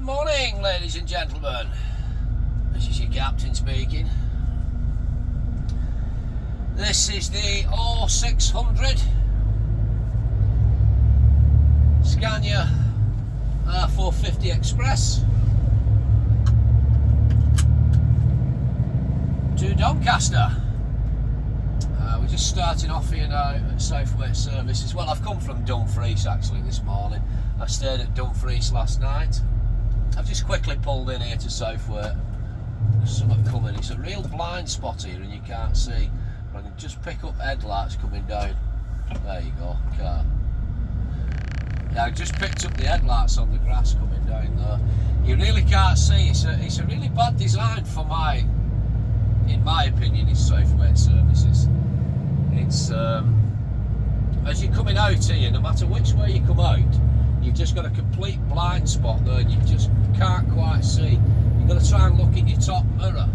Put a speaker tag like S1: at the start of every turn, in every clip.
S1: Good morning, ladies and gentlemen. This is your captain speaking. This is the 0600 Scania R450 Express to Doncaster. We're just starting off here now at Southwest Services. Well, I've come from Dumfries actually this morning. I stayed at Dumfries last night. I've just quickly pulled in here to Southwest. There's something coming. It's a real blind spot here and you can't see. But I can just pick up headlights coming down. There you go, car. Yeah, I just picked up the headlights on the grass coming down there. You really can't see. It's a really bad design for in my opinion, it's Southwest Services. It's as you're coming out here, no matter which way you come out, you've just got a complete blind spot there and you just can't quite see. You've got to try and look in your top mirror.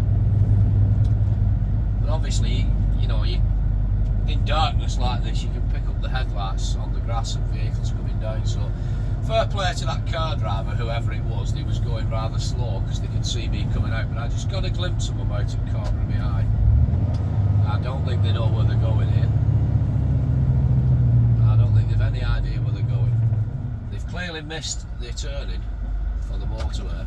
S1: But obviously, you know, in darkness like this, you can pick up the headlights on the grass and vehicles coming down. So, fair play to that car driver, whoever it was. He was going rather slow because they could see me coming out, but I just got a glimpse of them out at the corner of my eye. I don't think they know where they're going here. I don't think they've any idea where they're going. They've clearly missed their turning on the motorway.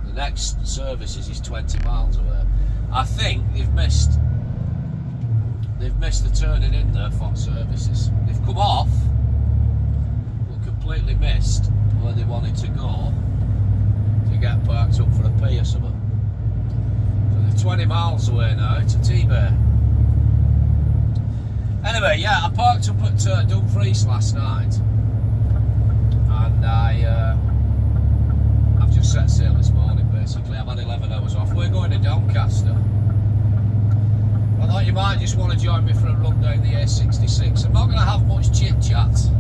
S1: The next services is 20 miles away. I think they've missed the turning in there for services. They've come off, but completely missed where they wanted to go to get parked up for a pee or something. So they're 20 miles away now to T-Bay. Anyway, yeah, I parked up at Dumfries last night and I've just set sail this morning basically. I've had 11 hours off. We're going to Doncaster. I thought you might just want to join me for a run down the A66. I'm not going to have much chit chat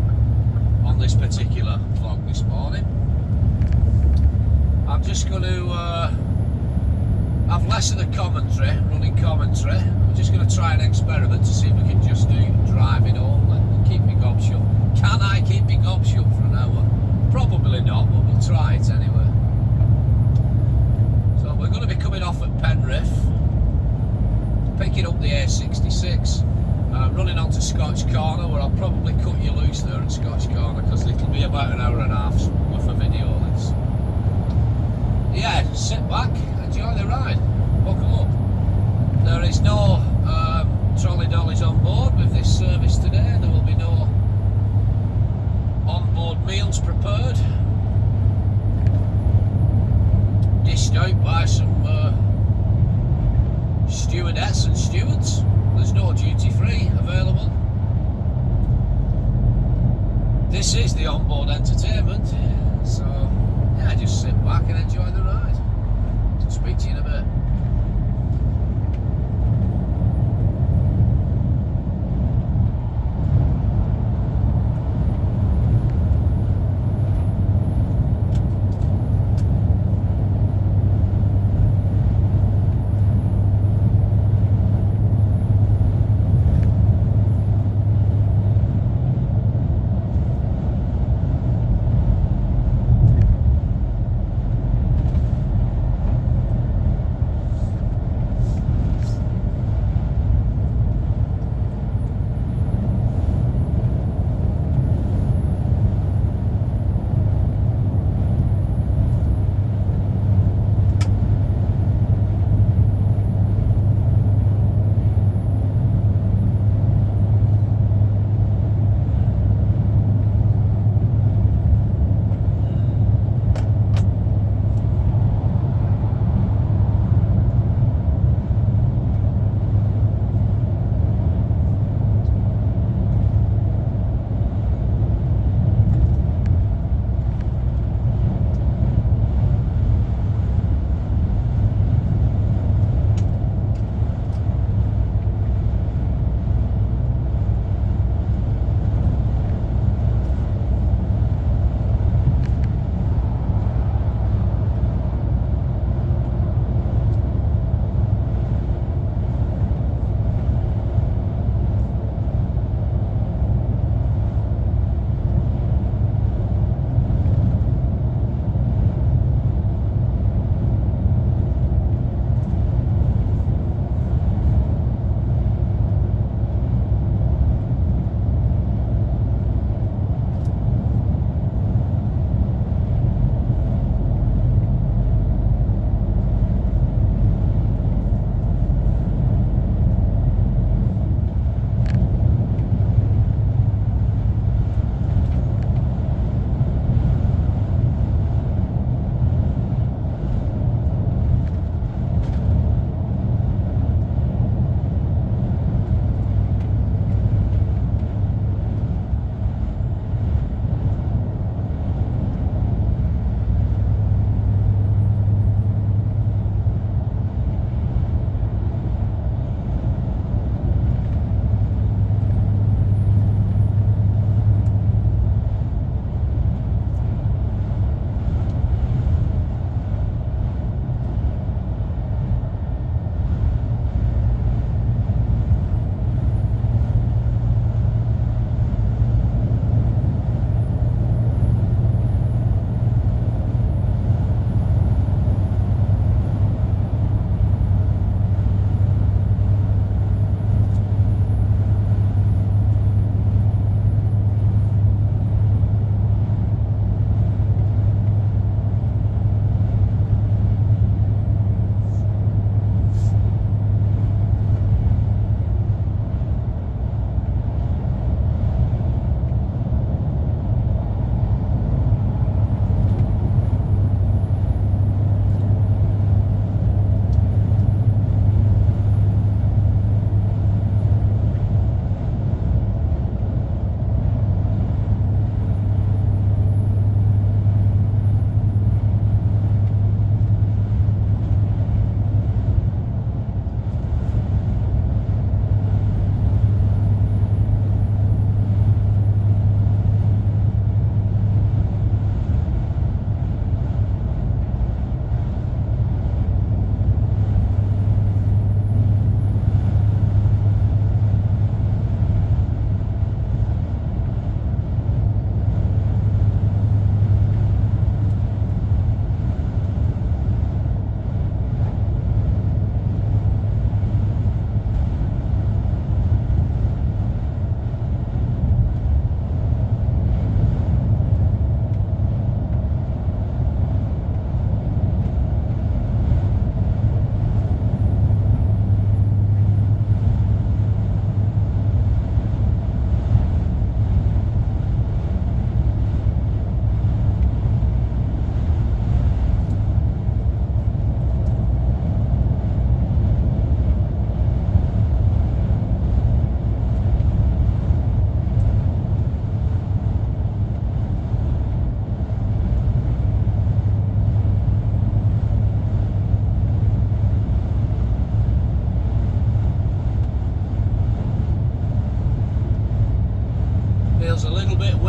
S1: on this particular vlog this morning. I'm just going to have less of the commentary, running commentary. I'm just going to try an experiment to see if we can just do driving only and keep me gob shut. Can I keep me gob shut for an hour? Probably not, but we'll try it anyway. So we're going to be coming off at Penrith, picking up the A66, running on to Scotch Corner, where I'll probably cut you loose there at Scotch Corner because it'll be about an hour and a half's worth of video this. Yeah, just sit back, enjoy the ride, buckle up. There is no trolley dollies on board with this service today. There will be no on-board meals prepared, dished out by some stewardess and stewards. There's no duty free available. This is the onboard entertainment, so yeah, just sit back and enjoy the ride. I'll speak to you in a bit.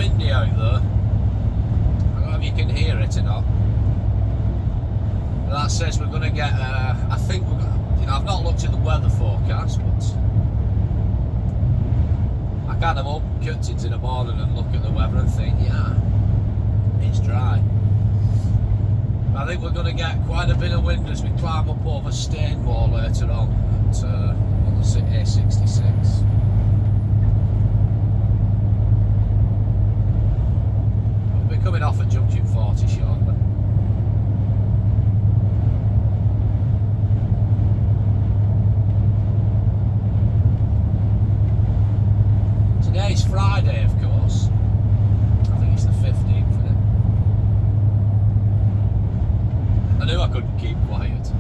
S1: windy out there. I don't know if you can hear it or not. But that says we're going to get, I think we're going to, you know, I've not looked at the weather forecast, but I kind of open curtains in the morning and look at the weather and think, yeah, it's dry. I think we're going to get quite a bit of wind as we climb up over Stainmore later on the A66. We'll be coming off at junction 40 shortly. Today's Friday, of course. I think it's the 15th, isn't it? I knew I couldn't keep quiet.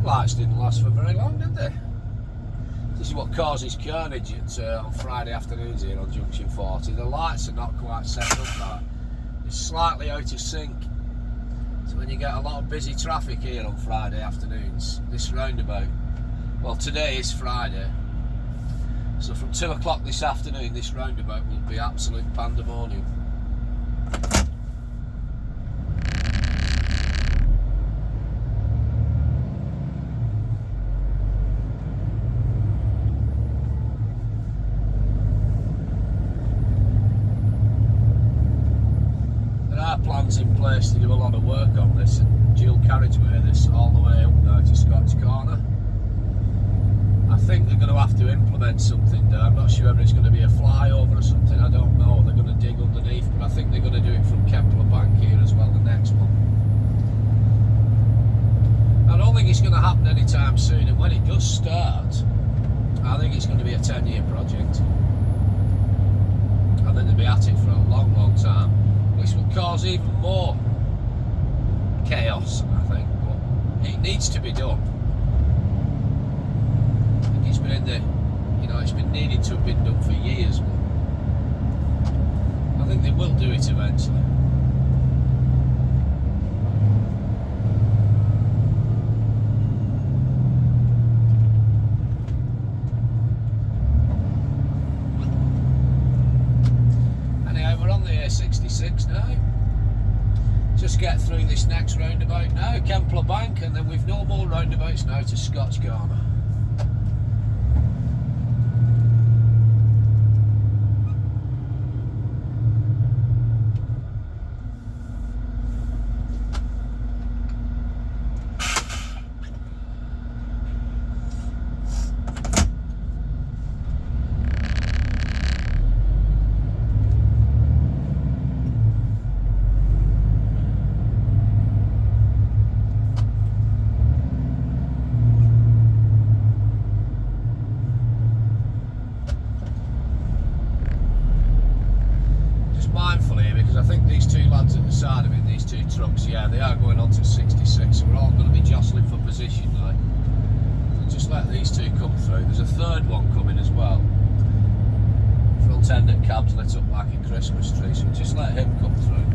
S1: turn lights didn't last for very long, did they? This is what causes carnage on Friday afternoons here on Junction 40. The lights are not quite set up right. It's slightly out of sync. So when you get a lot of busy traffic here on Friday afternoons, this roundabout, well, today is Friday, so from 2 o'clock this afternoon this roundabout will be absolute pandemonium. Plans in place to do a lot of work on this and dual carriageway this all the way up now to Scotch Corner. I think they're going to have to implement something there. I'm not sure whether it's going to be a flyover or something, I don't know. They're going to dig underneath, but I think they're going to do it from Kempler Bank here as well, the next one. I don't think it's going to happen anytime soon, and when it does start, I think it's going to be a 10-year project. I think they'll be at it for a long, long time, which will cause even more chaos, I think, but it needs to be done. I think it's been in the, it's been needed to have been done for years, but I think they will do it eventually. A66 now. Just get through this next roundabout now, Kempler Bank, and then we've no more roundabouts now to Scotch Corner. I think these two lads at the side of it, these two trucks, yeah, they are going on to 66, so we're all going to be jostling for position now. We'll just let these two come through. There's a third one coming as well. Front end at cabs lit up like a Christmas tree, so just let him come through.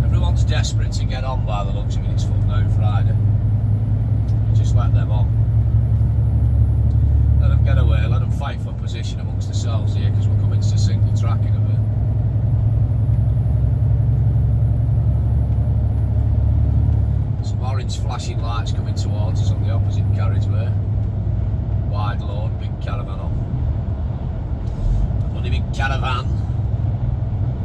S1: Everyone's desperate to get on by the looks of it, it's foot down Friday. Just let them on. Let them get away, let them fight for position amongst themselves here, because we're coming to single track in a bit. Some orange flashing lights coming towards us on the opposite carriageway. Wide load, big caravan on. A bloody big caravan.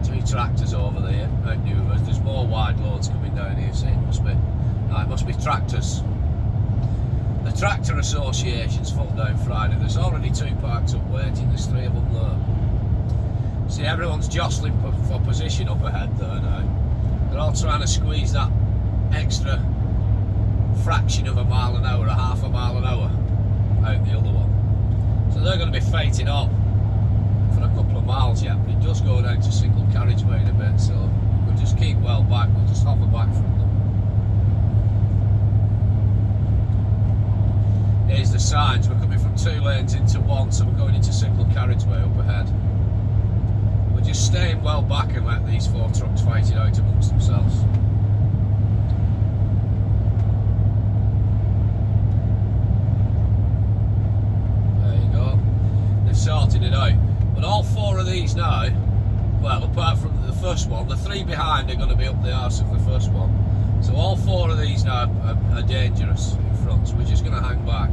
S1: Two tractors over there, outnumbers. There's more wide loads coming down here, so it must be tractors. The Tractor Association's full down Friday. There's already two parked up waiting, there's three of them there. See, everyone's jostling for position up ahead there now. They're all trying to squeeze that extra fraction of a mile an hour, a half a mile an hour out the other one. So they're going to be fighting on for a couple of miles yet, but it does go down to single carriageway in a bit, so we'll just keep well back, we'll just hover back from them. Here's the signs, we're coming from 2 lanes into 1, so we're going into single carriageway up ahead. We're just staying well back and let these 4 trucks fight it out amongst themselves. There you go. They've sorted it out. But all 4 of these now, well, apart from the first one, the 3 behind are going to be up the arse of the first one. So all 4 of these now are dangerous in front, so we're just going to hang back.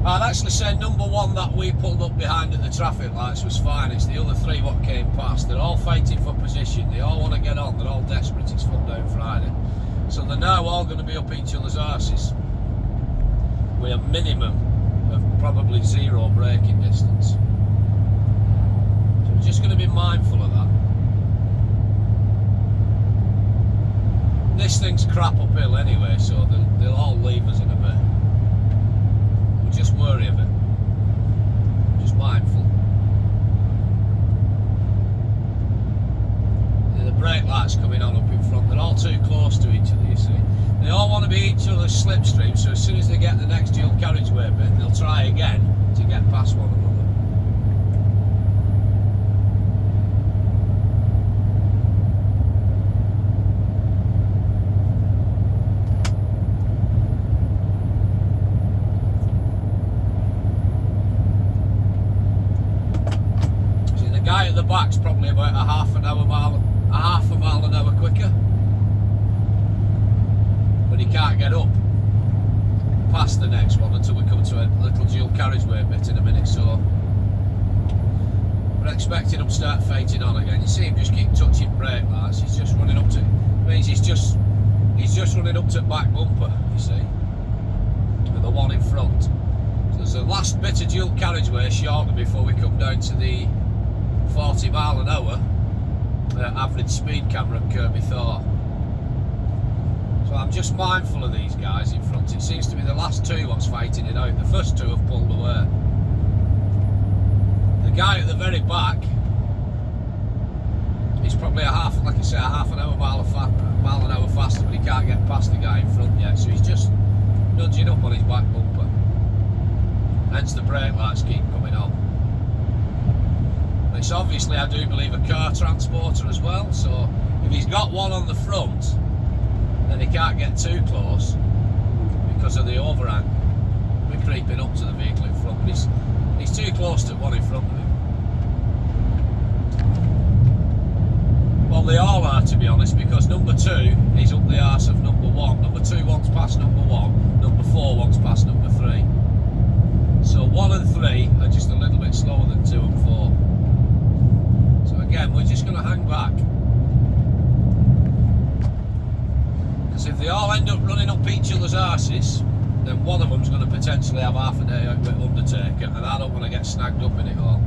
S1: I'd actually say number 1 that we pulled up behind at the traffic lights was fine. It's the other 3 what came past. They're all fighting for position. They all want to get on. They're all desperate. It's foot down Friday. So they're now all going to be up each other's arses with a minimum of probably 0 braking distance. So we're just going to be mindful of that. This thing's crap uphill anyway, so they'll all leave us in a bit. We'll just worry of it. mindful. The brake lights coming on up in front, they're all too close to each other, you see. They all want to be each other's slipstream, so as soon as they get the next dual carriageway bit, they'll try again to get past one another. See, the guy at the back's probably about a half a mile an hour quicker, but he can't get up past the next one until we come to a little dual carriageway bit in a minute. So we're expecting him to start fainting on again. You see him just keep touching brake lights. He's just running up to, means he's just running up to the back bumper, you see, with the one in front. So there's the last bit of dual carriageway shortly before we come down to the 40 mile an hour average speed camera at Kirby Thor. So I'm just mindful of these guys in front. It seems to be the last two what's fighting it out. The first two have pulled away. The guy at the very back, he's probably half an hour, mile an hour faster, but he can't get past the guy in front yet. So he's just nudging up on his back bumper. Hence the brake lights keep coming on. It's obviously, I do believe, a car transporter as well, so if he's got one on the front, then he can't get too close because of the overhang. We're creeping up to the vehicle in front, but he's too close to one in front of him. Well, they all are, to be honest, because number 2 is up the arse of number 1. Number 2 wants past number 1, number 4 wants past number 3. So 1 and 3 are just a little bit slower than 2 and 4. So again, we're just going to hang back. Because if they all end up running up each other's arses, then one of them's going to potentially have half a day out with Undertaker, and I don't want to get snagged up in it all.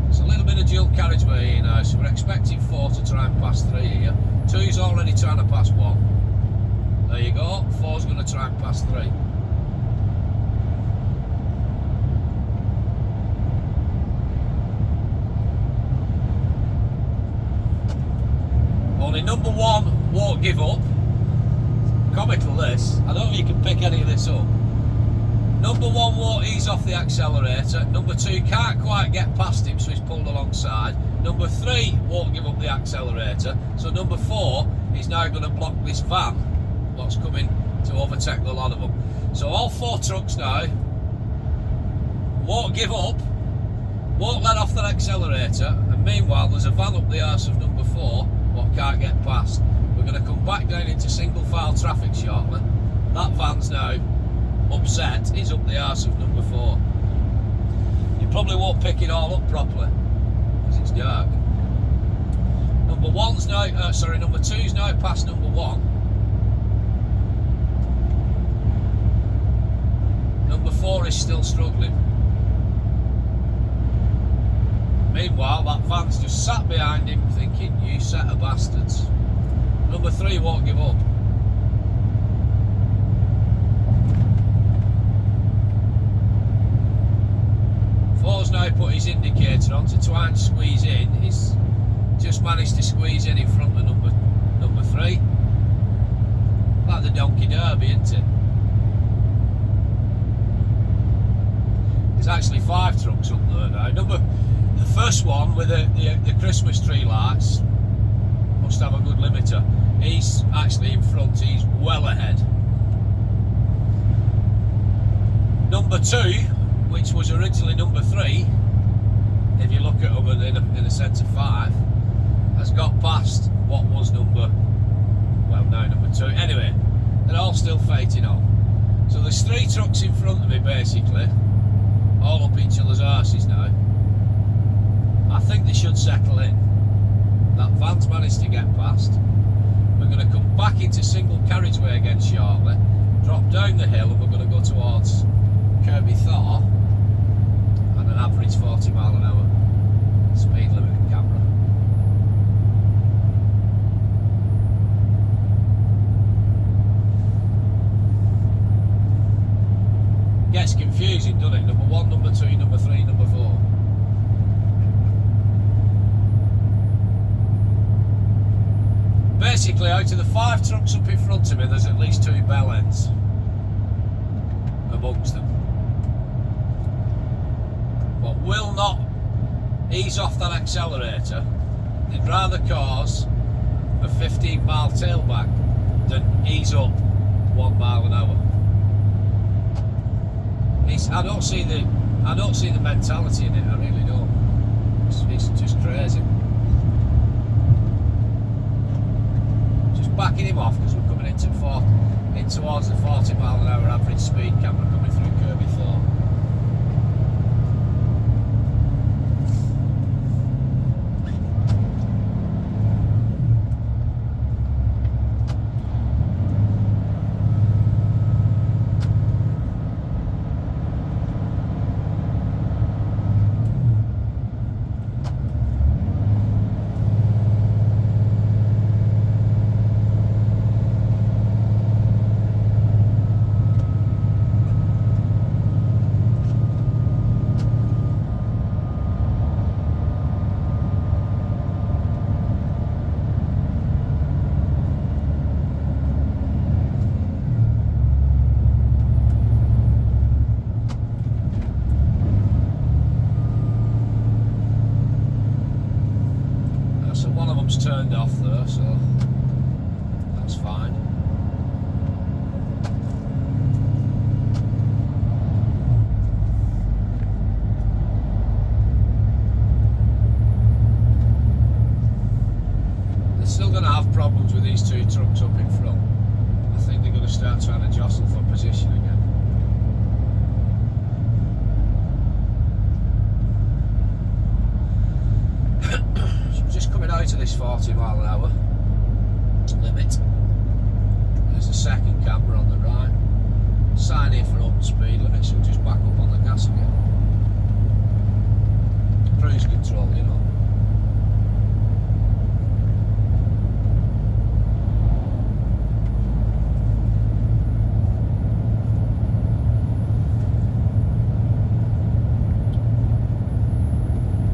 S1: There's a little bit of dual carriageway here now, so we're expecting 4 to try and pass 3 here. 2's already trying to pass 1. There you go, 4's going to try and pass 3. Only number 1 won't give up. Comical this. I don't know if you can pick any of this up. Number 1 won't ease off the accelerator. Number 2 can't quite get past him, so he's pulled alongside. Number 3 won't give up the accelerator. So number 4 is now going to block this van, what's coming to overtake the lot of them. So all 4 trucks now won't give up, won't let off their accelerator, and meanwhile there's a van up the arse of number 4 what can't get past. We're going to come back down into single file traffic shortly. That van's now upset, he's up the arse of number 4. You probably won't pick it all up properly because it's dark. Number 2's now past number 1. Number 4 is still struggling. Meanwhile, that van's just sat behind him thinking, you set of bastards. Number 3 won't give up. Four's now put his indicator on to try and squeeze in. He's just managed to squeeze in front of number 3. Like the Donkey Derby, isn't it? There's actually 5 trucks up there now. The first one with the Christmas tree lights must have a good limiter. He's actually in front, he's well ahead. Number 2, which was originally number 3, if you look at them in a sense of 5, has got past what was number 2. Anyway, they're all still fighting on. So there's 3 trucks in front of me basically, all up each other's arses now. I think they should settle in. That van's managed to get past. We're going to come back into single carriageway again shortly, drop down the hill, and we're going to go towards Kirby Thor and an average 40 mile an hour speed limit camera. Gets confusing, doesn't it? Number 1, number 2, number 3, number 4. out of the 5 trucks up in front of me, there's at least 2 bell ends amongst them. But will not ease off that accelerator. They'd rather cause a 15-mile tailback than ease up 1 mile an hour. I don't see the mentality in it. I really don't. It's just crazy. Just backing him off because we're coming in towards the 40 mile an hour average speed camera coming through Kirby Thorpe. Turned off though, so that's fine. They're still going to have problems with these 2 trucks up in front. I think they're going to start trying to jostle for position again. Out of this 40 mile an hour limit. There's a second camera on the right. Sign here for open speed limit, so we'll just back up on the gas again. Cruise control, you know.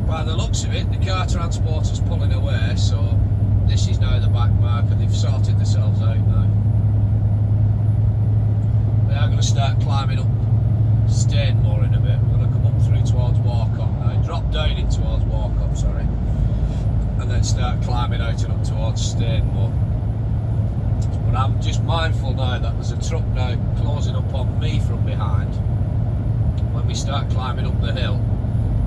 S1: By the looks of it, the car transporter's pulling away, so this is now the back marker. They've sorted themselves out now. They are going to start climbing up Stainmore in a bit. We're going to come up through towards Warcop now, drop down in towards Warcop, sorry, and then start climbing out and up towards Stainmore. But I'm just mindful now that there's a truck now closing up on me from behind. When we start climbing up the hill,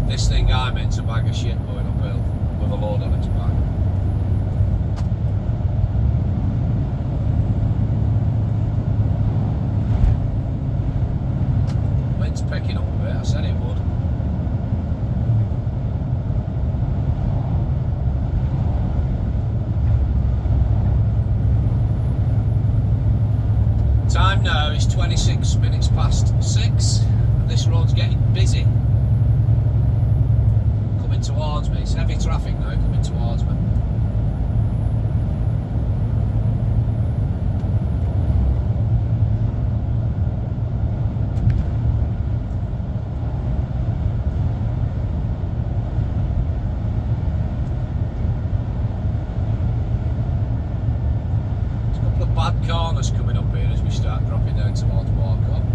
S1: this thing I'm in's a bag of shit going uphill with a load on its back. Wind's picking up a bit, I said it would. Time now is 26 minutes past 6. This road's getting busy. Towards me, it's heavy traffic now coming towards me. There's a couple of bad corners coming up here as we start dropping down towards Warcop.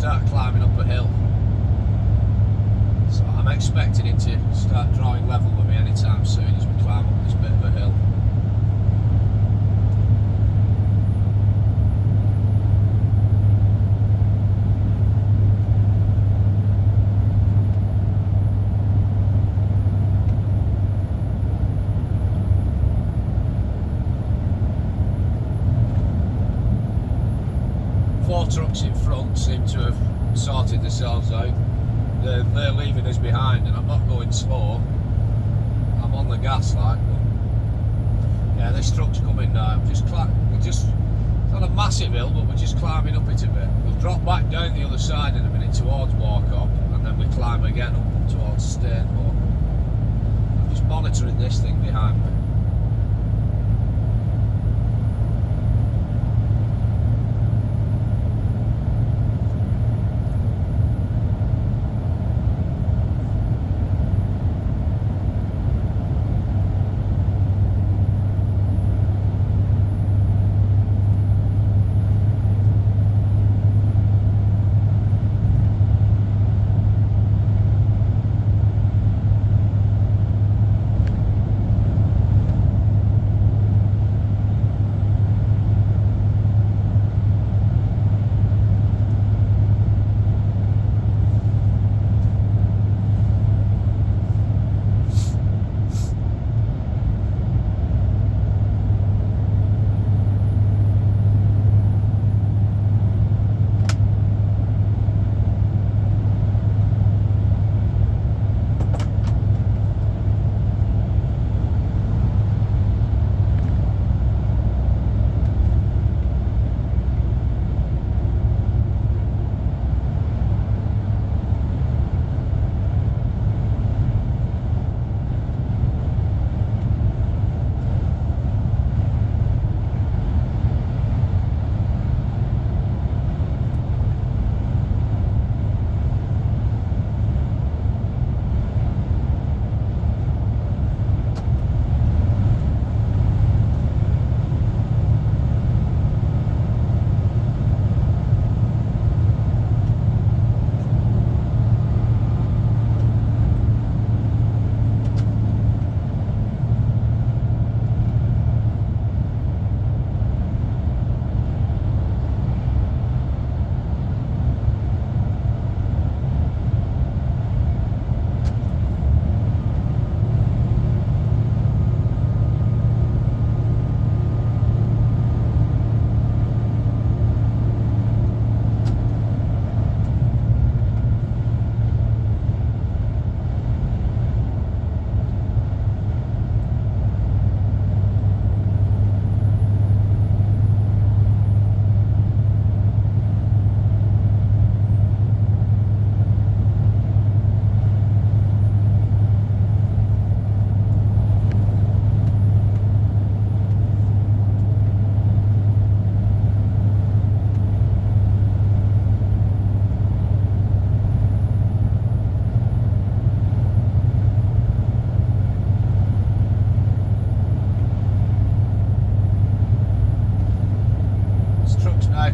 S1: start climbing up a hill. So I'm expecting it to start drawing level with me anytime soon as we climb up this bit of a hill. Four trucks in front seem to have sorted themselves out. They're leaving us behind, and I'm not going slow. I'm on the gas like, but yeah, this truck's coming now. We're just not a massive hill, but we're just climbing up it a bit. We'll drop back down the other side in a minute towards Warcop, and then we climb again up towards Stainmore. I'm just monitoring this thing behind me.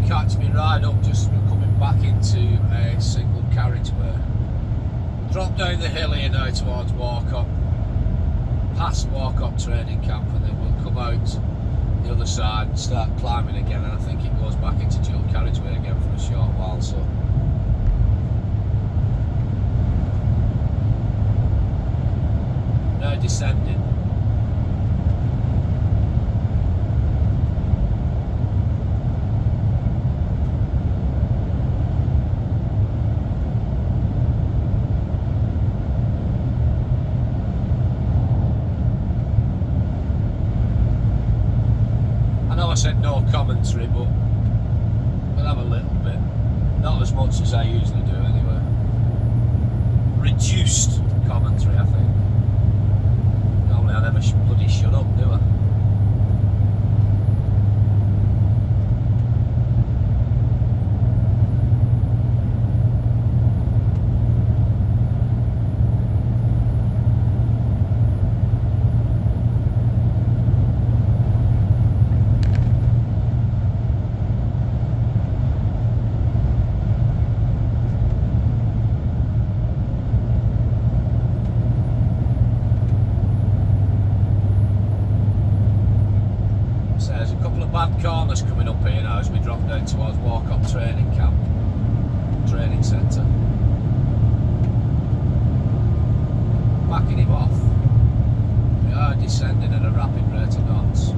S1: Catch me right up, just coming back into a single carriageway. Drop down the hill here now towards Warcop, past Warcop training camp, and then we'll come out the other side and start climbing again, and I think it goes back into dual carriageway again for a short while. So now descending. I said no commentary, but we'll have a little bit. Not as much as I usually do anyway. Reduced commentary, I think. Normally I never bloody shut up, do I? centre. Backing him off. We are descending at a rapid rate of knots.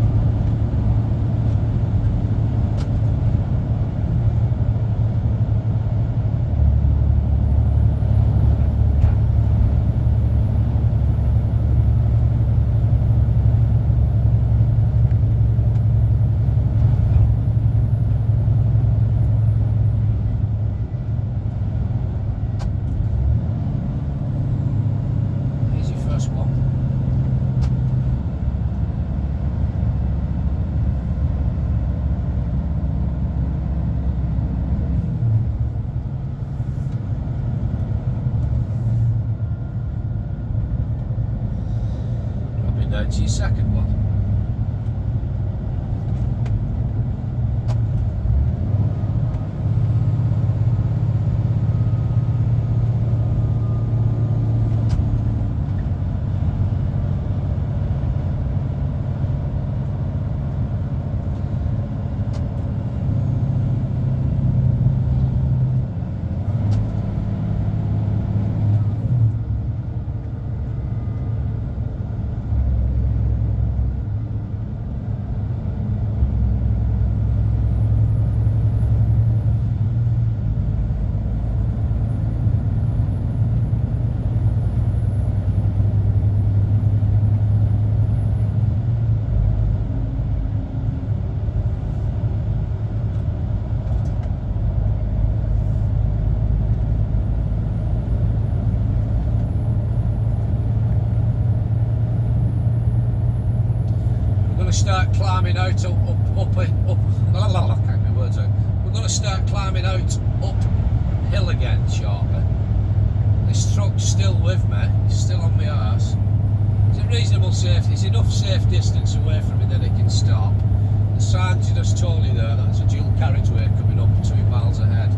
S1: Down to your second one. Start climbing out I can't get my words out. We're going to start climbing out uphill again shortly. This truck's still with me, it's still on my arse. It's a reasonable safe, it's enough safe distance away from me that it can stop. The signs just told you there, that's a dual carriageway coming up 2 miles ahead.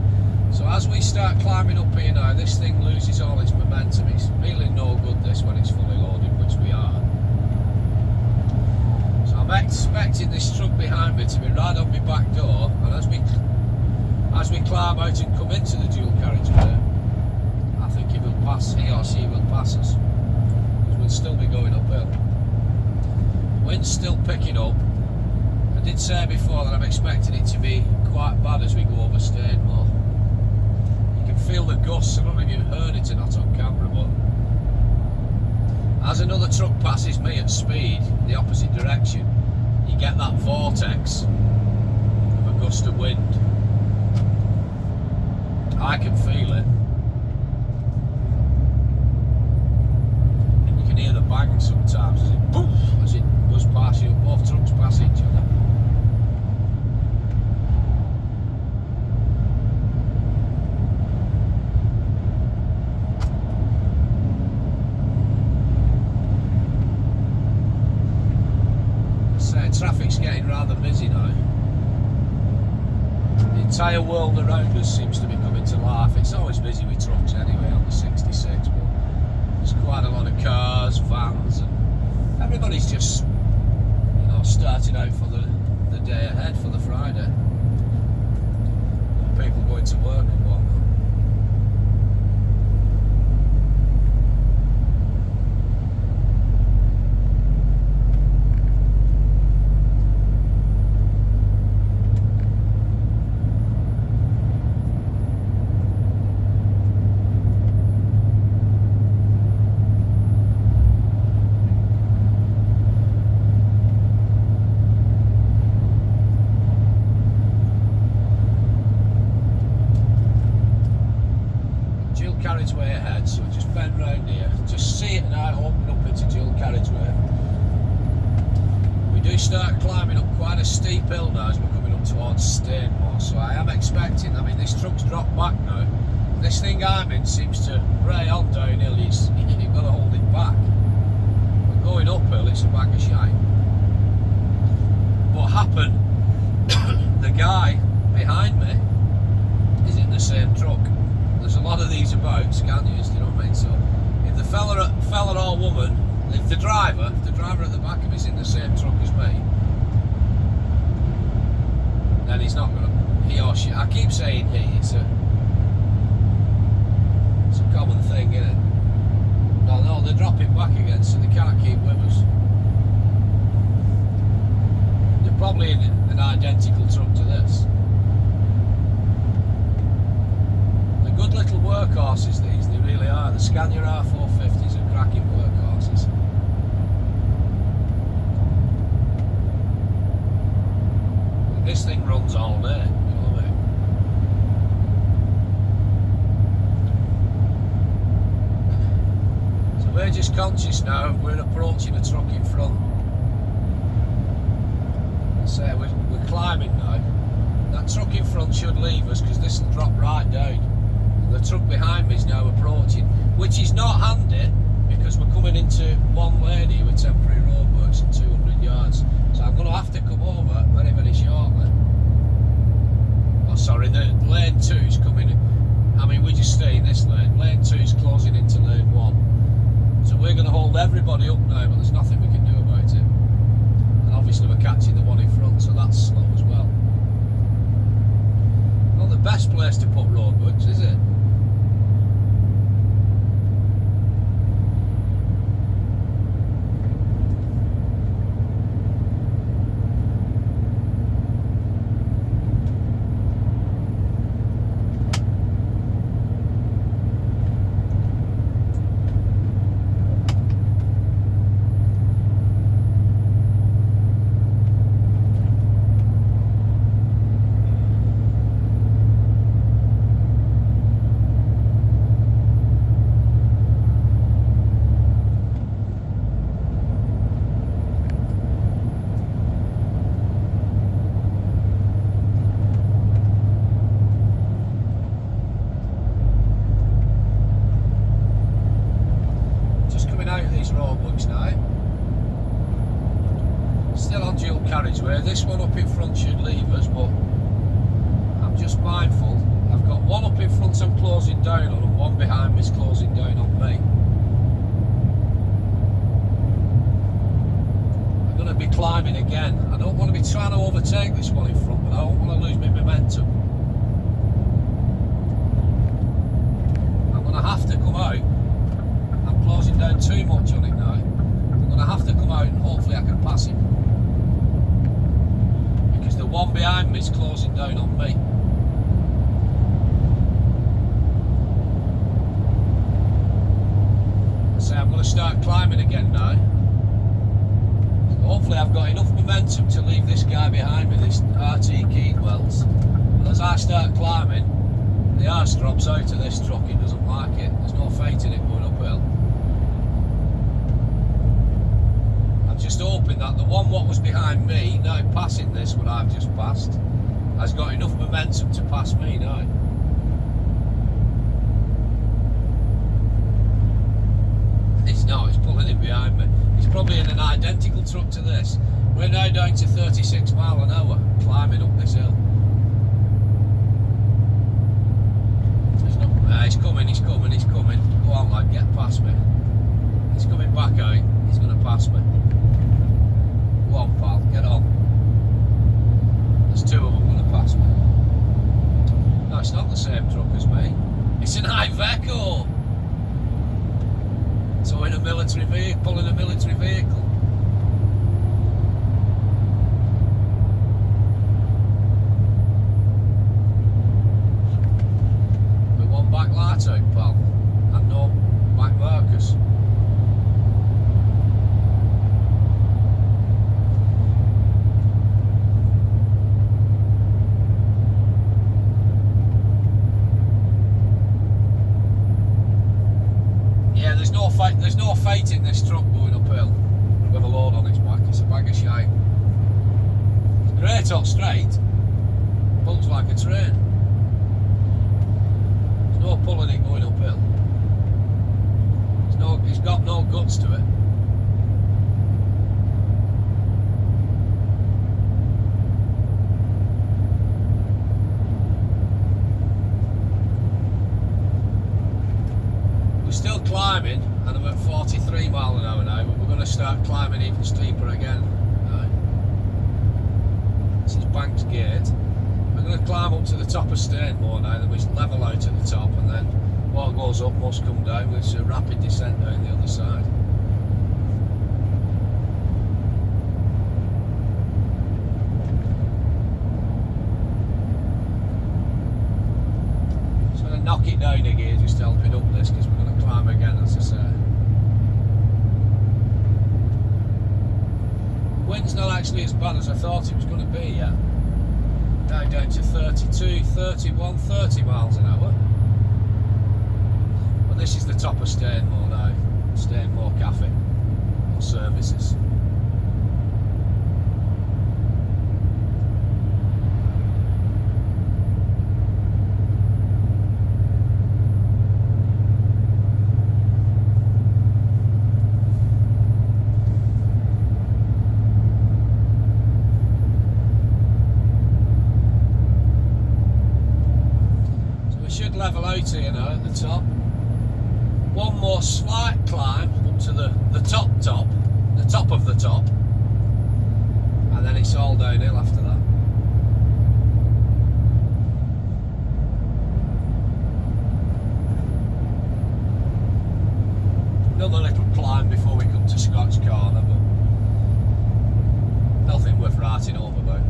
S1: So as we start climbing up here now, this thing loses all its momentum. It's really no good this when it's fully loaded, which we are. I'm expecting this truck behind me to be right on my back door, and as we climb out and come into the dual carriageway, I think he or she will pass us, because we'll still be going uphill. Wind's still picking up. I did say before that I'm expecting it to be quite bad as we go over Stainmore. You can feel the gusts. I don't know if you've heard it or not on camera, but as another truck passes me at speed, the opposite direction, you get that vortex of a gust of wind. I can feel it. And you can hear the bang sometimes as it poof, as it goes past you. Both trucks pass each other. Traffic's getting rather busy now. The entire world around us seems to be coming to life. It's always busy with trucks anyway on the 66, but there's quite a lot of cars, vans, and everybody's just, you know, starting out for the day ahead, for the Friday. And people going to work and whatnot. Carriageway ahead, so just bend round here. Just see it now, open up into dual carriageway. We do start climbing up quite a steep hill now as we're coming up towards Stainmore, so I am expecting, I mean this truck's dropped back now. This thing I'm in seems to ray on downhill, you've got to hold it back. But going uphill, it's a bag of shite. What happened, the guy behind me is in the same truck. There's a lot of these about, scanners, do you know what I mean? So if the fella or woman, if the driver at the back of him is in the same truck as me, then he's not gonna, he or she, I keep saying he, identical truck to this. They're good little workhorses, these, they really are. The Scania R450s are cracking workhorses. And this thing runs all day, you know what I mean? So we're just conscious now, we're approaching a truck in front. So we're climbing now. That truck in front should leave us because this will drop right down. And the truck behind me is now approaching, which is not handy because we're coming into one lane here with temporary roadworks at 200 yards. So I'm going to have to come over very, very shortly. Oh, sorry, the lane 2 is coming. I mean, we just stay in this lane. Lane 2 is closing into lane 1. So we're going to hold everybody up now, but there's nothing we can do about it. And obviously we're catching the one in front, so that's slow as well. Not the best place to put roadworks, is it? Roadworks now. Still on dual carriageway. This one up in front should leave us, but I'm just mindful. I've got one up in front I'm closing down on, and one behind me is closing down on me. I'm going to be climbing again. I don't want to be trying to overtake this one in front, but I don't want to lose my momentum. I'm going to have to come out. Closing down too much on it now. I'm going to have to come out and hopefully I can pass him. Because the one behind me is closing down on me. So I'm going to start climbing again now. So hopefully I've got enough momentum to leave this guy behind me, this RT Keedwells. And as I start climbing, the arse drops out of this truck, it doesn't like it. There's no fighting it going uphill. Just hoping that the one what was behind me, now passing this, what I've just passed, has got enough momentum to pass me now. It's not, it's pulling in behind me. He's probably in an identical truck to this. We're now down to 36 mile an hour, climbing up this hill. He's coming, he's coming, he's coming. Go on lad, get past me. He's coming back out, he's going to pass me. Go on pal, get on. There's two of them going to pass me. No, it's not the same truck as me. It's an Iveco. So in a military vehicle, pulling a military vehicle. With one back light out pal, and no back markers. There's no fight in this truck going uphill with a load on its back. It's a bag of shite. It's great on straight, pulls like a train. There's no pulling it going uphill. It's got no guts to it. We're still climbing. And I'm at 43 mile an hour now, but we're going to start climbing even steeper again. This is Banks Gate. We're going to climb up to the top of Stainmore now, then we level out at the top, and then what goes up must come down. It's a rapid descent down the other side. actually as bad as I thought it was going to be yet. Now down to 32, 31, 30 miles an hour. But this is the top of Stainmore now. Stainmore Cafe and services. Level out here now at the top. One more slight climb up to the top of the top, and then it's all downhill after that. Another little climb before we come to Scotch Corner, but nothing worth writing home about.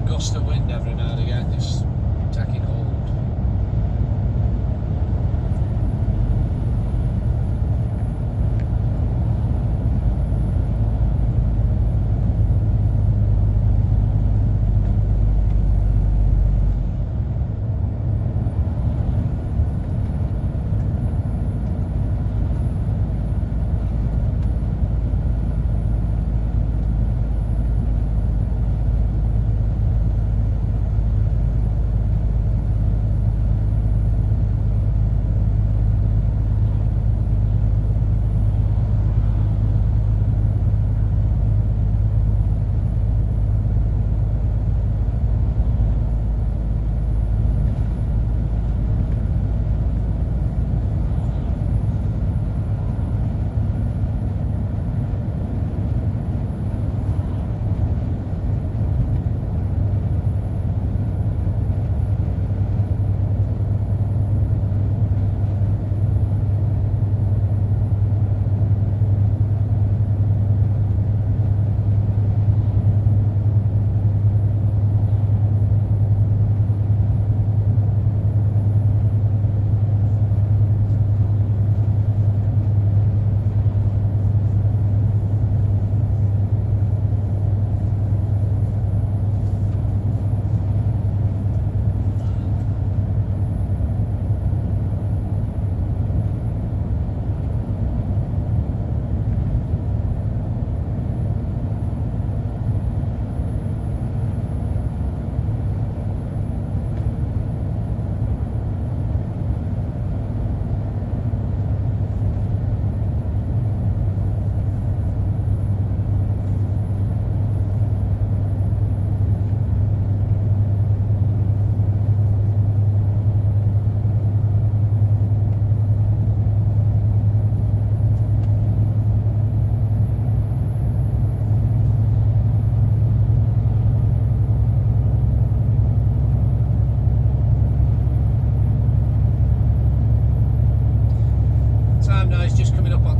S1: Gust of wind every now and again, just taking hold.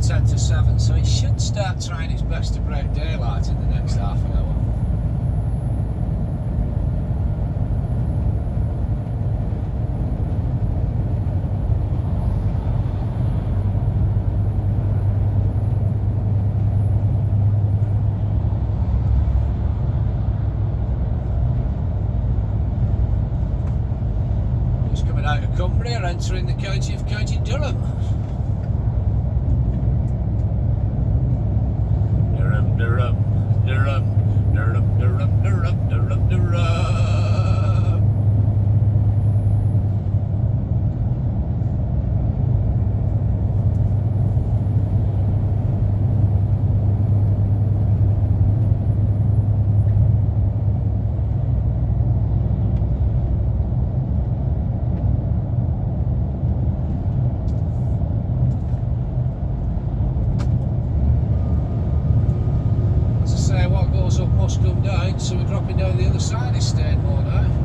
S1: on 10 to 7, so it should start trying its best to break daylight in the next half an hour. Just coming out of Cumbria, entering the county of County Durham. Durham, Durham, Durham, Durham, Durham, Durham, Durham. side is Stainmore now.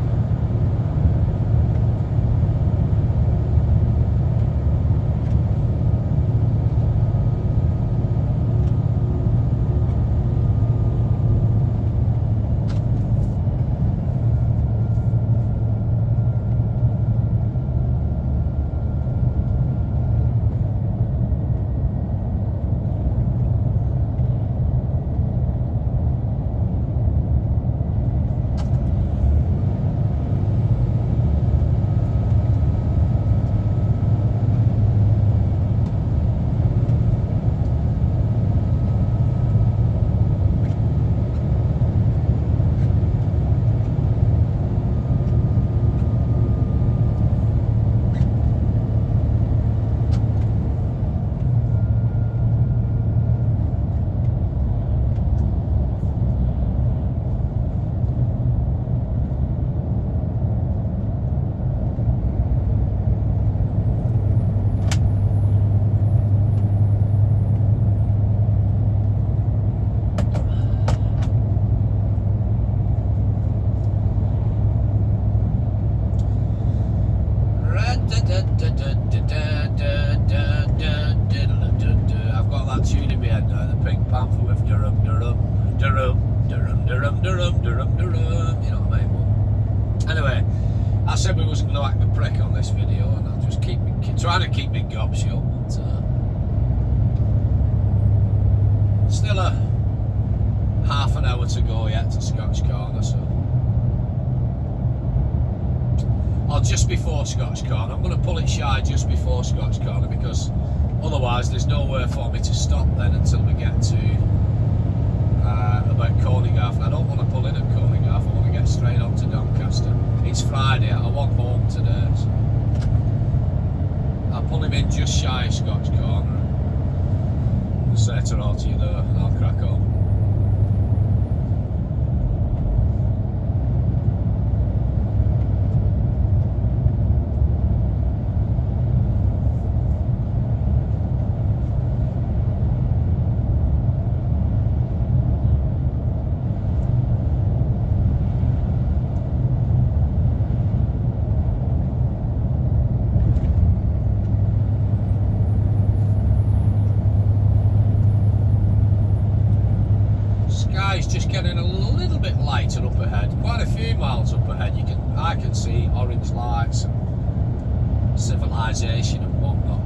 S1: I've got that tune in my head now, the Pink Panther with Durham, Durham, Durham, Durham, Durham, Durham, Durham, Durham, you know what I mean? But anyway, I said we wasn't going to act the prick on this video, and I'll just trying to keep my gob shut, but still a half an hour to go yet to Scotch Corner, so. Or just before Scotch Corner. I'm going to pull it shy just before Scotch Corner, because otherwise there's nowhere for me to stop then until we get to about Cornigarth. And I don't want to pull in at Cornigarth, I want to get straight on to Doncaster. It's Friday, I want home today, so I'll pull him in just shy of Scotch Corner and say ta-ra to you there, and I'll crack on. It's just getting a little bit lighter up ahead, quite a few miles up ahead. I can see orange lights and civilization and whatnot,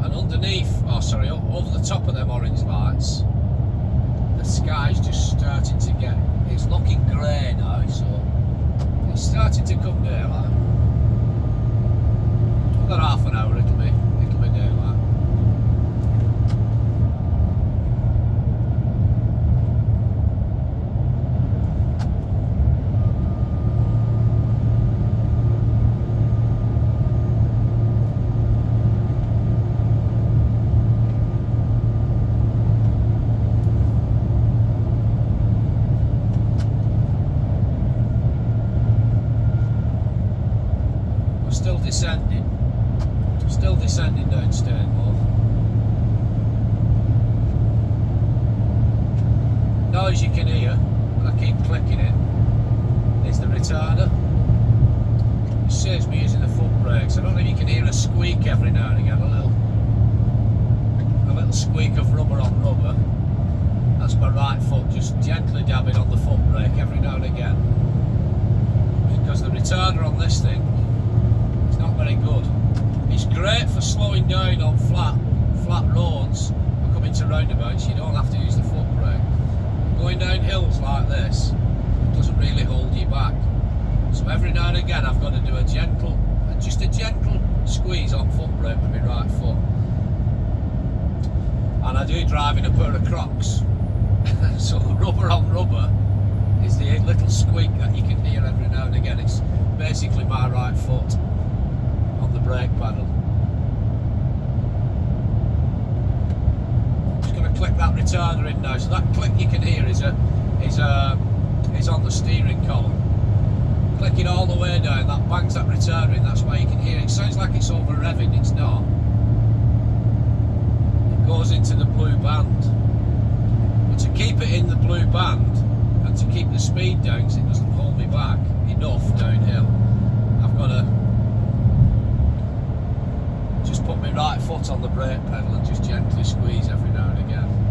S1: and underneath, over the top of them orange lights, the sky's just starting to get, it's looking grey now, so it's starting to come daylight. Another half an hour it'll be daylight. Still descending down Stainmore. Noise you can hear, and I keep clicking it, is the retarder. It saves me using the foot brakes. I don't know if you can hear a squeak every now and again, a little squeak of rubber on rubber. That's my right foot just gently dabbing on the foot brake every now and again. Because the retarder on this thing, not very good. It's great for slowing down on flat roads or coming to roundabouts. You don't have to use the foot brake. Going down hills like this, it doesn't really hold you back. So every now and again I've got to do just a gentle squeeze on foot brake with my right foot. And I do drive in a pair of Crocs, so the rubber on rubber is the little squeak that you can hear every now and again. It's basically my right foot on the brake pedal. Just going to click that retarder in now. So that click you can hear is on the steering column. Click it all the way down, that bangs that retarder in, that's why you can hear it. It sounds like it's over revving, it's not. It goes into the blue band. But to keep it in the blue band and to keep the speed down, because it doesn't hold me back enough downhill, I've got to just put my right foot on the brake pedal and just gently squeeze every now and again.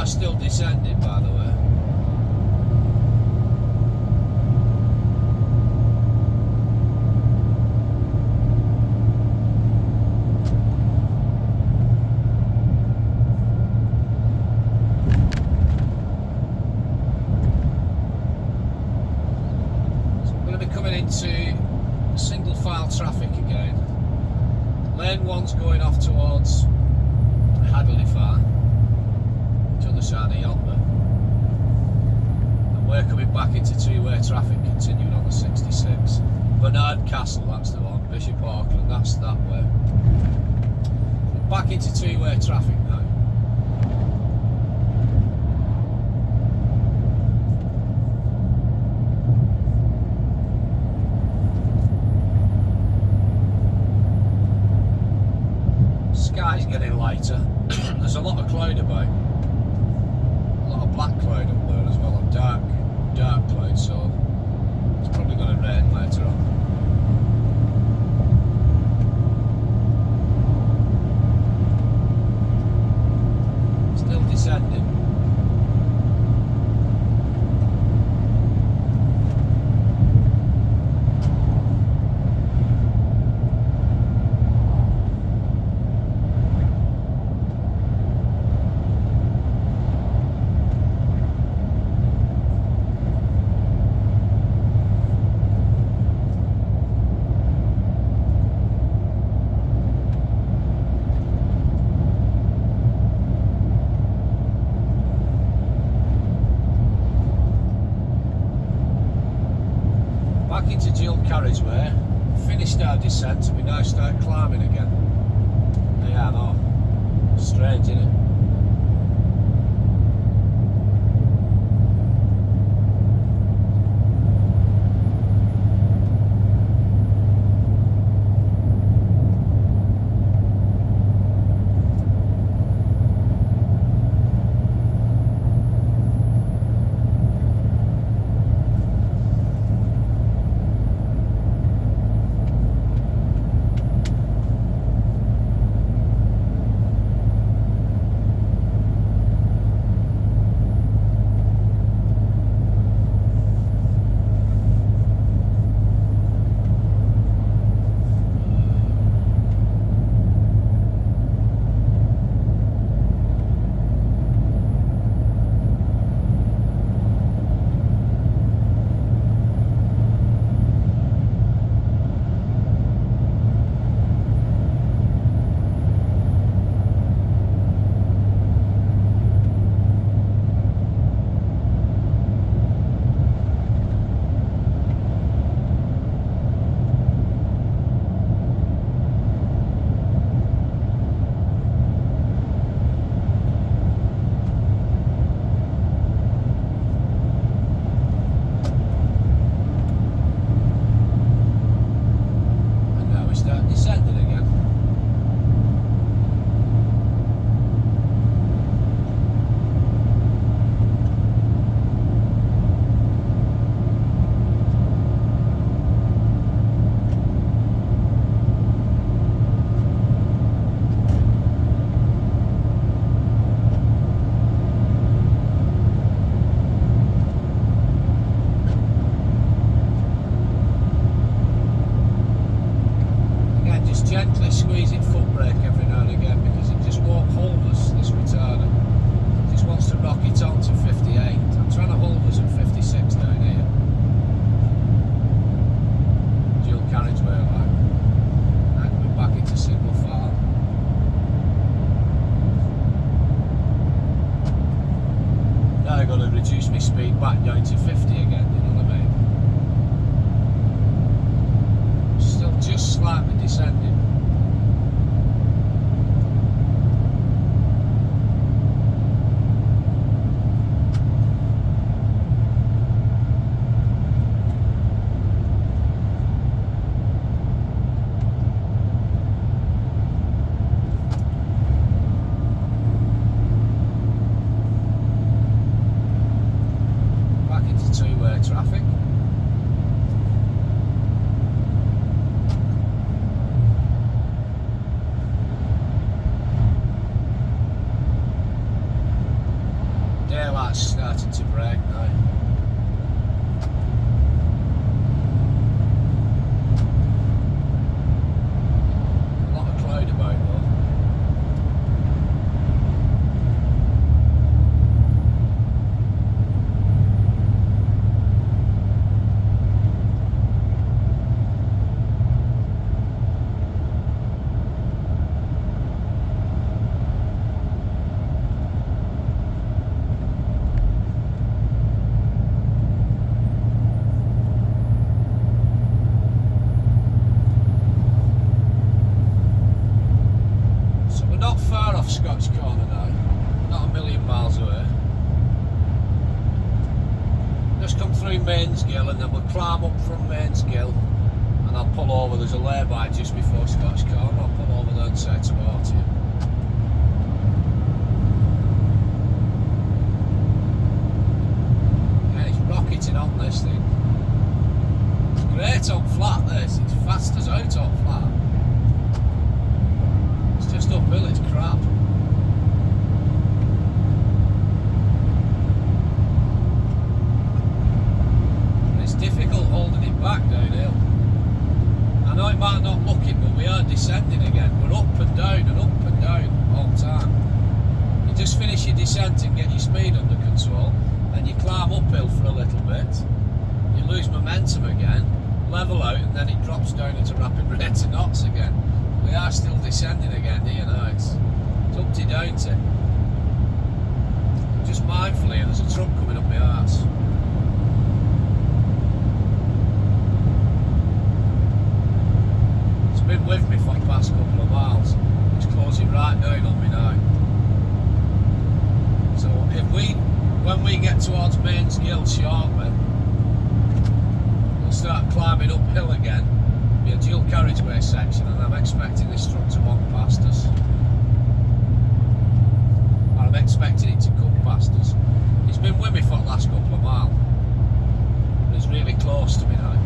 S1: Still descending, by the way. So we're going to be coming into single file traffic again. Lane 1's going off towards Hadley Farm, to the side of yonder, and we're coming back into two-way traffic continuing on the 66. Bernard Castle, that's the one. Bishop Auckland, that's that way. We're back into two-way traffic now. Sky's getting lighter. There's a lot of cloud about. Black cloud up there as well, and dark cloud, so it's probably going to rain later on. Still descending. Into dual carriageway, finished our descent, and we now start climbing again. Yeah, I know. Strange, isn't it? Gently squeezing foot brake every now and again because it just won't hold us, this retarder. It just wants to rock it on to 58. I'm trying to hold us at 56 down here. Dual carriageway like. And coming back into single file. Now I've got to reduce my speed back down to 50 again, you know what I mean? Still just slightly descending. traffic. Daylight's starting to break now. A lot of cloud about though. Not far off Scotch Corner now, not a million miles away. Just come through Mainsgill and then we'll climb up from Mainsgill and I'll pull over. There's a lay-by just before Scotch Corner. I'll pull over there and say tomorrow to you. Yeah, it's rocketing on this thing. It's great on flat this, it's fast as out on flat. Just uphill, it's crap. It's difficult holding it back downhill. I know it might not look it, but we are descending again. We're up and down all the time. You just finish your descent and get your speed under control, and you climb uphill for a little bit. You lose momentum again, level out, and then it drops down at a rapid rate of knots again. We are still descending again here now. It's uppity downty. I'm just mindful here, there's a truck coming up my arse. It's been with me for the past couple of miles. It's closing right down on me now. So when we get towards Mainsgill shortly, we'll start climbing uphill again. A dual carriageway section, and I'm expecting this truck to walk past us. Or I'm expecting it to come past us. It's been with me for the last couple of miles. But it's really close to me now.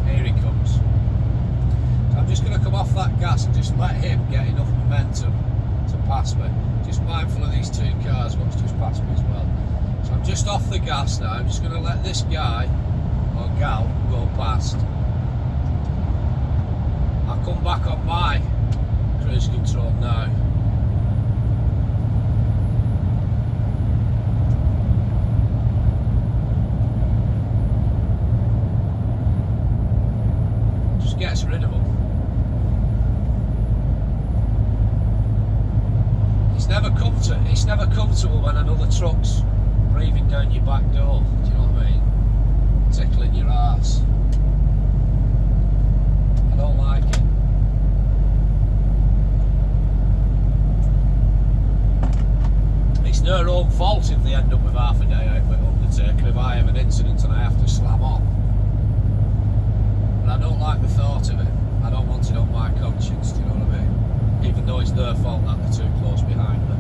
S1: Here he comes. So I'm just going to come off that gas and just let him get enough momentum to pass me. Just mindful of these two cars what's just passed me as well. So I'm just off the gas now, I'm just going to let this guy, or gal, go past. I'll come back on my cruise control now. Just gets rid of them. It's never comfortable when another truck's breathing down your back door, do you know what I mean? Tickling your arse. I don't like it. It's their own fault if they end up with half a day out with Undertaker if I have an incident and I have to slam on. But I don't like the thought of it. I don't want it on my conscience, do you know what I mean? Even though it's their fault that they're too close behind me.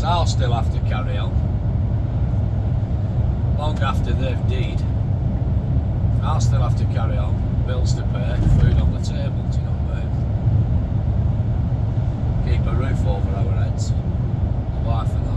S1: I'll still have to carry on long after they've deed. I'll still have to carry on, bills to pay, food on the table, do you know what I mean? Keep a roof over our heads, the wife and I.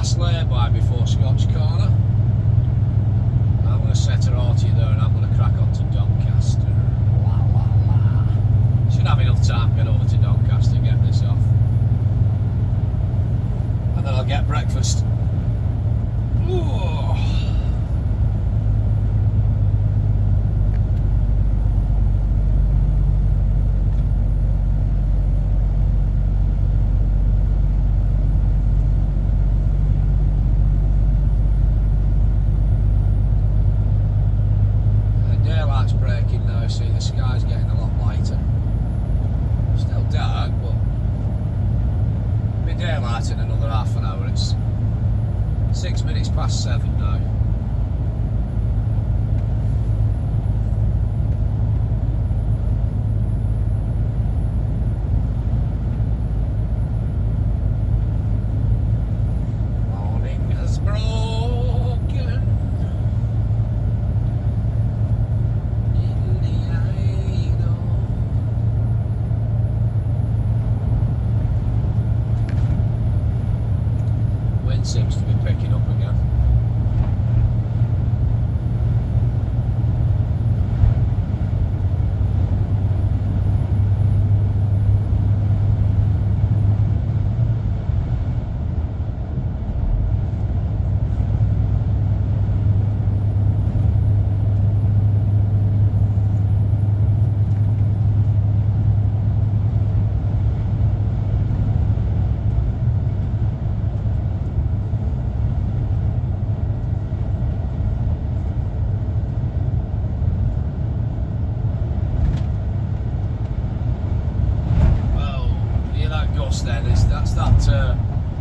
S1: last lay-by before Scotch Corner. I'm going to set her all to you there and I'm going to crack on to Doncaster. La la la. Should have enough time to get over to Doncaster and get this off. And then I'll get breakfast. Ooh. Breaking now, see the sky's getting a lot lighter. Still dark, but it'll be daylight in another half an hour. It's 6 minutes past 7 now. Morning has broken. Seems to be picking up again. Then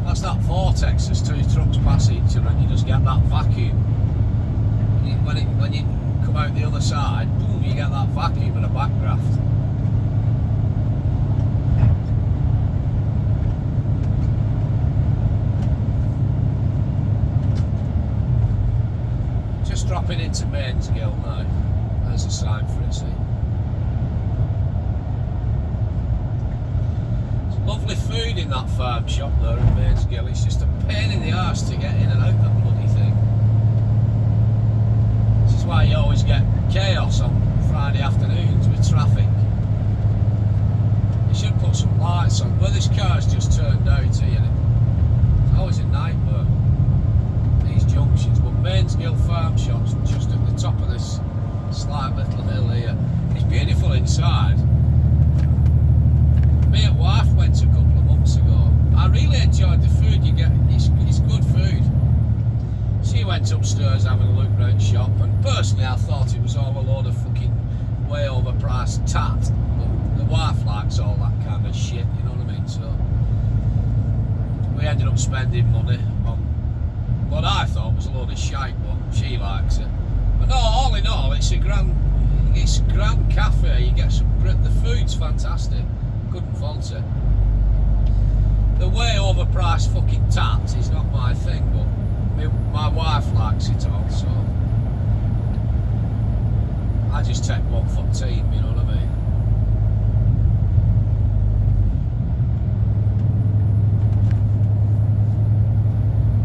S1: that's that vortex as two trucks pass each other and you just get that vacuum. When you come out the other side, boom, you get that vacuum and a backdraft. Just dropping into Mainsgill now. There's a sign for it, see. Lovely food in that farm shop there in Mainsgill. It's just a pain in the arse to get in and out that bloody thing. This is why you always get chaos on Friday afternoons with traffic. You should put some lights on. Where this car's just turned out here, it's always a nightmare, these junctions. But Mainsgill farm shop's just at the top of this slight little hill here. It's beautiful inside. Me and wife went a couple of months ago. I really enjoyed the food you get. It's good food. She went upstairs having a look round the shop, and personally I thought it was all a load of fucking way overpriced tat. But the wife likes all that kind of shit, you know what I mean? So we ended up spending money on what I thought was a load of shite, but she likes it. But no, all in all, it's a grand cafe. You get the food's fantastic. Couldn't fault it. The way overpriced fucking tats is not my thing, but my wife likes it all, so I just take one for the team, you know what I mean?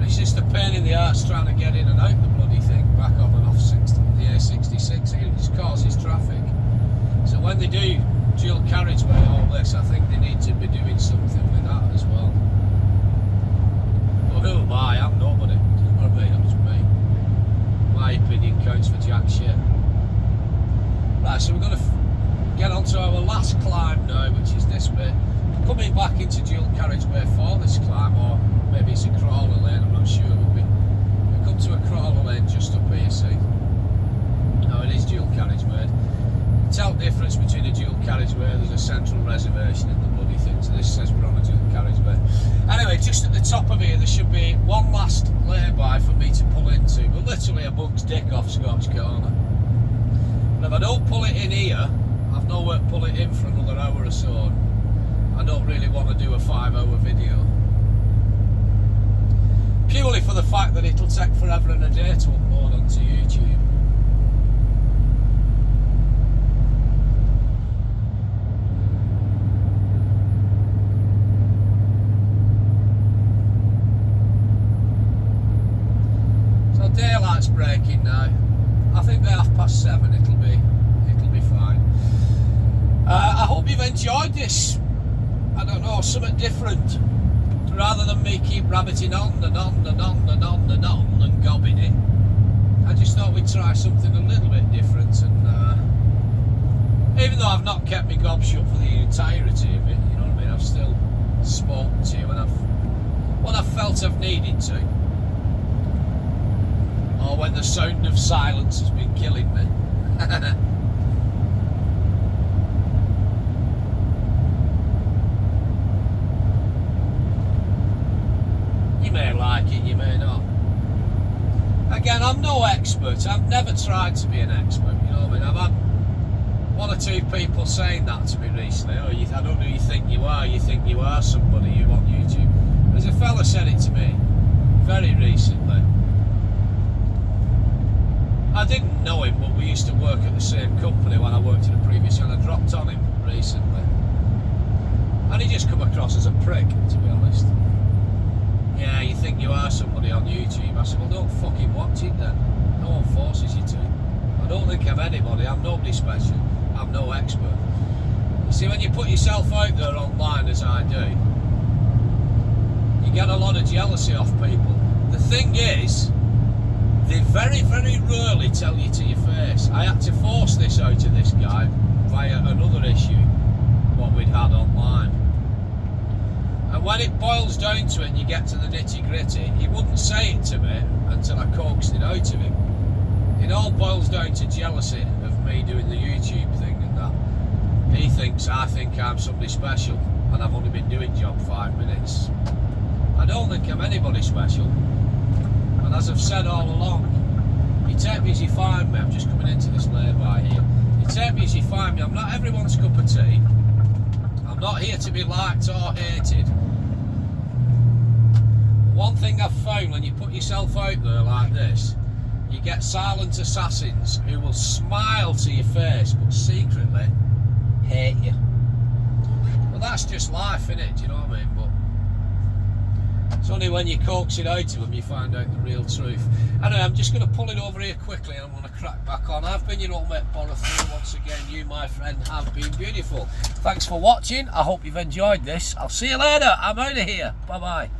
S1: It's just a pain in the arse trying to get in and out the bloody thing, back on and off the A66. It just causes traffic. So when they do dual carriageway, all this, I think they need to be doing something with that as well. But who am I? I'm nobody. You know what I mean? That's me. My opinion counts for jack shit. Right, so we're going to get on to our last climb now, which is this bit. We're coming back into dual carriageway for this climb, or maybe it's a crawler lane, I'm not sure. But we come to a crawler lane just up here, see? No, it is dual carriageway. Tell the difference between a dual carriageway. There's a central reservation in the bloody thing, so this says we're on a dual carriageway. Anyway, just at the top of here there should be one last lay-by for me to pull into. We're literally a bug's dick off Scotch Corner. But if I don't pull it in here, I've nowhere to pull it in for another hour or so. I don't really want to do a 5-hour video. Purely for the fact that it'll take forever and a day to upload onto YouTube. braking now. I think by 7:30 it'll be fine. I hope you've enjoyed this. I don't know, something different. Rather than me keep rabbiting on and on and on and on and on and gobbing it, I just thought we'd try something a little bit different. And even though I've not kept my gob shut for the entirety of it, you know what I mean, I've still spoken to you when I've felt I've needed to, or when the sound of silence has been killing me. You may like it, you may not. Again, I'm no expert. I've never tried to be an expert, you know what I mean? I've had one or two people saying that to me recently. Oh, I don't know who you think you are. You think you are somebody you on YouTube. There's a fella said it to me very recently. I didn't know him, but we used to work at the same company when I worked in a previous, and I dropped on him recently. And he just come across as a prick, to be honest. Yeah, you think you are somebody on YouTube. I said, well, don't fucking watch it then. No one forces you to. I don't think I'm anybody. I'm nobody special. I'm no expert. You see, when you put yourself out there online, as I do, you get a lot of jealousy off people. The thing is, they very, very rarely tell you to your face. I had to force this out of this guy via another issue, what we'd had online. And when it boils down to it and you get to the nitty gritty, he wouldn't say it to me until I coaxed it out of him. It all boils down to jealousy of me doing the YouTube thing and that. He thinks I think I'm somebody special and I've only been doing job 5 minutes. I don't think I'm anybody special. And as I've said all along, you take me as you find me. I'm just coming into this lay-by here. You take me as you find me. I'm not everyone's cup of tea. I'm not here to be liked or hated. One thing I've found, when you put yourself out there like this, you get silent assassins who will smile to your face but secretly hate you. Well, that's just life, innit? Do you know what I mean? But it's only when you coax it out of them you find out the real truth. Anyway, I'm just going to pull it over here quickly and I'm going to crack back on. I've been your old mate Borathan. Once again, you, my friend, have been beautiful. Thanks for watching. I hope you've enjoyed this. I'll see you later. I'm out of here. Bye-bye.